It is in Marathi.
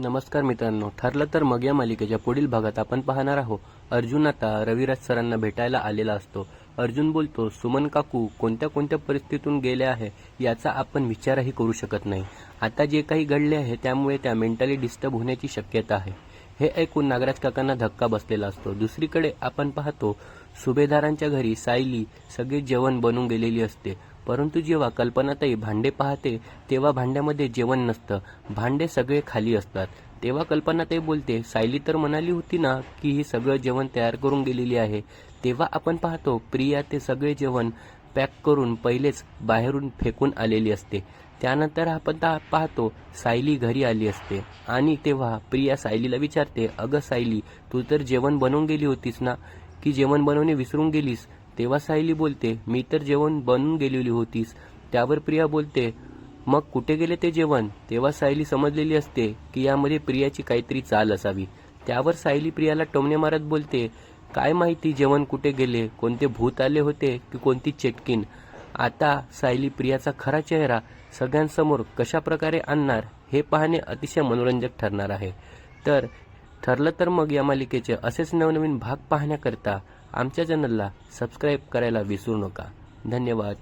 नमस्कार मित्रांनो, ठरलं तर मग या मालिकेच्या पुढील भागात आपण पाहणार आहोत. अर्जुन आता रविराज सरांना भेटायला आलेला असतो. अर्जुन बोलतो, सुमन काकू कोणत्या कोणत्या परिस्थितीतून गेल्या आहे याचा आपण विचारही करू शकत नाही. आता जे काही घडले आहे त्यामुळे त्या मेंटली डिस्टर्ब होण्याची शक्यता आहे. हे ऐकून नागराज काकांना धक्का बसलेला असतो. दुसरीकडे आपण पाहतो सुभेदारांच्या घरी सायली सगळे जेवण बनवून गेलेली असते. परंतु जेव्हा कल्पनाताई भांडे पाहते तेव्हा भांड्यामध्ये जेवण नसतं, भांडे सगळे खाली असतात. तेव्हा कल्पनाताई बोलते, सायली तर म्हणाली होती ना की ही सगळं जेवण तयार करून गेलेली आहे. तेव्हा आपण पाहतो प्रिया ते सगळे जेवण पॅक करून पहिलेच बाहेरून फेकून आलेली असते. त्यानंतर आपण पाहतो सायली घरी आली असते आणि तेव्हा प्रिया सायलीला विचारते, अगं सायली, तू तर जेवण बनवून गेली होतीस ना, की जेवण बनवणे विसरून गेलीस? तेव्हा सायली बोलते, मी तर जेवण बनवून गेलेली होतीस. त्यावर प्रिया बोलते, मग कुठे गेले ते जेवण? तेव्हा सायली समजलेली असते की यामध्ये प्रियाची काहीतरी चाल असावी. त्यावर सायली प्रियाला टोमणे मारत बोलते, काय माहिती जेवण कुठे गेले, कोणते भूत आले होते की कोणती चेटकीन. आता सायली प्रियाचा खरा चेहरा सगळ्यांसमोर कशा प्रकारे आणणार हे पाहणे अतिशय मनोरंजक ठरणार आहे. तर ठरलं तर मग या मालिकेचे असेच नवनवीन भाग पाहण्याकरता आमच्या चॅनलला सबस्क्राईब करायला विसरू नका. धन्यवाद.